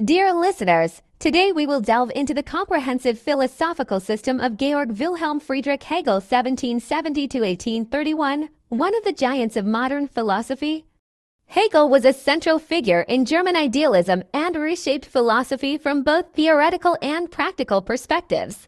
Dear listeners, today we will delve into the comprehensive philosophical system of Georg Wilhelm Friedrich Hegel 1770 to 1831, one of the giants of modern philosophy. Hegel was a central figure in German idealism and reshaped philosophy from both theoretical and practical perspectives.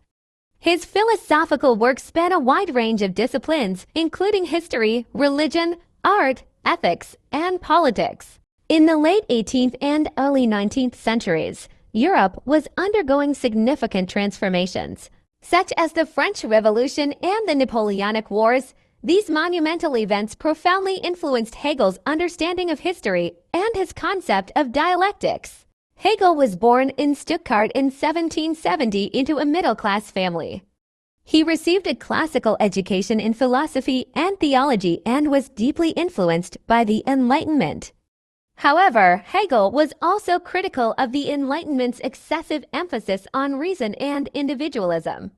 His philosophical works span a wide range of disciplines, including history, religion, art, ethics, and politics. In the late 18th and early 19th centuries, Europe was undergoing significant transformations, such as the French Revolution and the Napoleonic Wars. These monumental events profoundly influenced Hegel's understanding of history and his concept of dialectics. Hegel was born in Stuttgart in 1770 into a middle-class family. He received a classical education in philosophy and theology and was deeply influenced by the Enlightenment. However, Hegel was also critical of the Enlightenment's excessive emphasis on reason and individualism.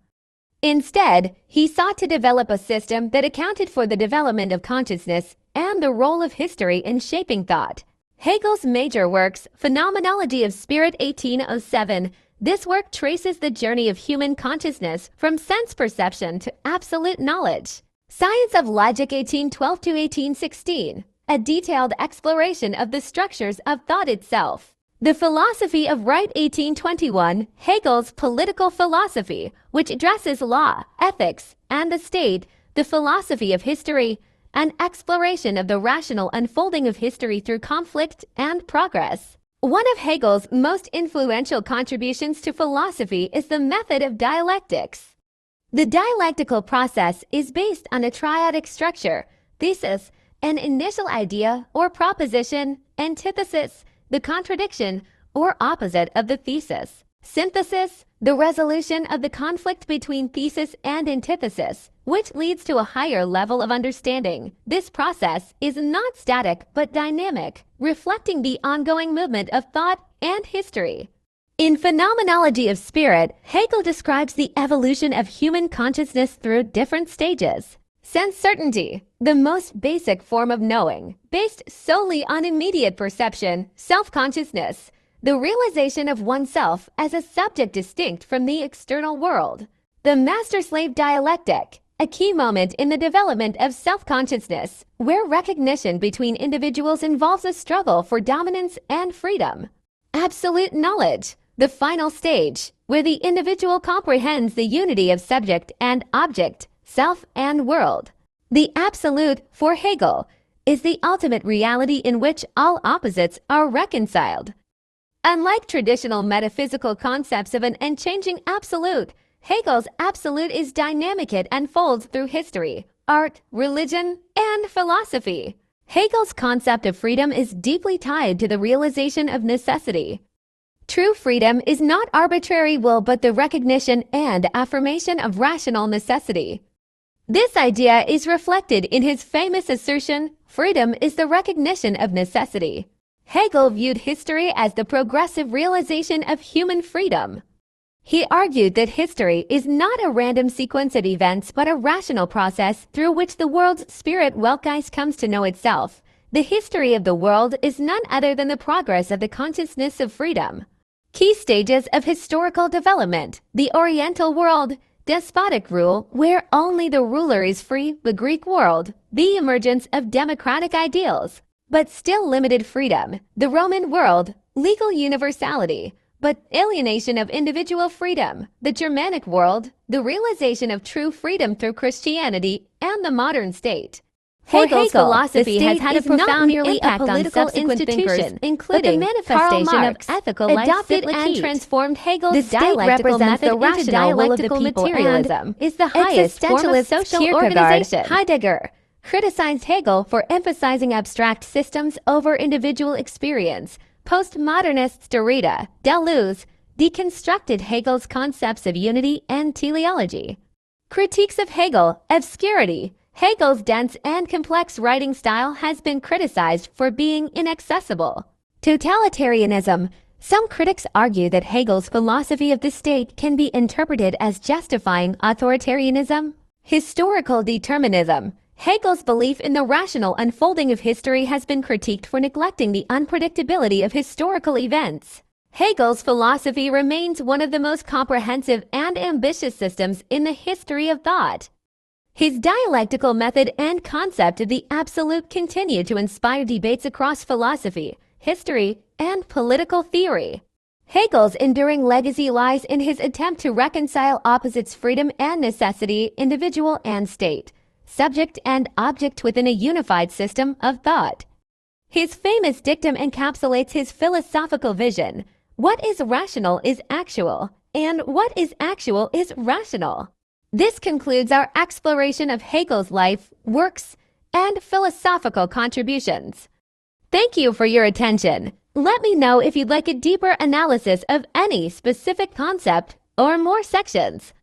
Instead, he sought to develop a system that accounted for the development of consciousness and the role of history in shaping thought. Hegel's major works, Phenomenology of Spirit 1807, this work traces the journey of human consciousness from sense perception to absolute knowledge. Science of Logic 1812 to 1816, a detailed exploration of the structures of thought itself. The Philosophy of Right 1821, Hegel's political philosophy, which addresses law, ethics, and the state. The Philosophy of History, an exploration of the rational unfolding of history through conflict and progress. One of Hegel's most influential contributions to philosophy is the method of dialectics. The dialectical process is based on a triadic structure: thesis, an initial idea or proposition; antithesis, the contradiction or opposite of the thesis; synthesis, the resolution of the conflict between thesis and antithesis, which leads to a higher level of understanding. This process is not static but dynamic, reflecting the ongoing movement of thought and history. In Phenomenology of Spirit, Hegel describes the evolution of human consciousness through different stages. Sense certainty, the most basic form of knowing, based solely on immediate perception; self-consciousness, the realization of oneself as a subject distinct from the external world. The master-slave dialectic, a key moment in the development of self-consciousness, where recognition between individuals involves a struggle for dominance and freedom. Absolute knowledge, the final stage, where the individual comprehends the unity of subject and object, self and world. The absolute, for Hegel, is the ultimate reality in which all opposites are reconciled. Unlike traditional metaphysical concepts of an unchanging absolute, Hegel's absolute is dynamic. It unfolds through history, art, religion, and philosophy. Hegel's concept of freedom is deeply tied to the realization of necessity. True freedom is not arbitrary will but the recognition and affirmation of rational necessity. This idea is reflected in his famous assertion, "Freedom is the recognition of necessity." Hegel viewed history as the progressive realization of human freedom. He argued that history is not a random sequence of events but a rational process through which the world's spirit weltgeist comes to know itself. The history of the world is none other than the progress of the consciousness of freedom. Key stages of historical development: the Oriental world, despotic rule, where only the ruler is free; the Greek world, the emergence of democratic ideals, but still limited freedom; the Roman world, legal universality, but alienation of individual freedom; the Germanic world, the realization of true freedom through Christianity; and the modern state. Hegel's philosophy has had a profound impact on subsequent thinkers, including the manifestation of ethical life adopted and transformed Hegel's dialectical method into dialectical materialism, is the highest form of social organization. Heidegger criticized Hegel for emphasizing abstract systems over individual experience. Postmodernists Derrida, Deleuze deconstructed Hegel's concepts of unity and teleology. Critiques of Hegel: obscurity. Hegel's dense and complex writing style has been criticized for being inaccessible. Totalitarianism. Some critics argue that Hegel's philosophy of the state can be interpreted as justifying authoritarianism. Historical determinism. Hegel's belief in the rational unfolding of history has been critiqued for neglecting the unpredictability of historical events. Hegel's philosophy remains one of the most comprehensive and ambitious systems in the history of thought. His dialectical method and concept of the absolute continue to inspire debates across philosophy, history, and political theory. Hegel's enduring legacy lies in his attempt to reconcile opposites freedom and necessity, individual and state, subject and object within a unified system of thought. His famous dictum encapsulates his philosophical vision. What is rational is actual, and what is actual is rational. This concludes our exploration of Hegel's life, works, and philosophical contributions. Thank you for your attention. Let me know if you'd like a deeper analysis of any specific concept or more sections.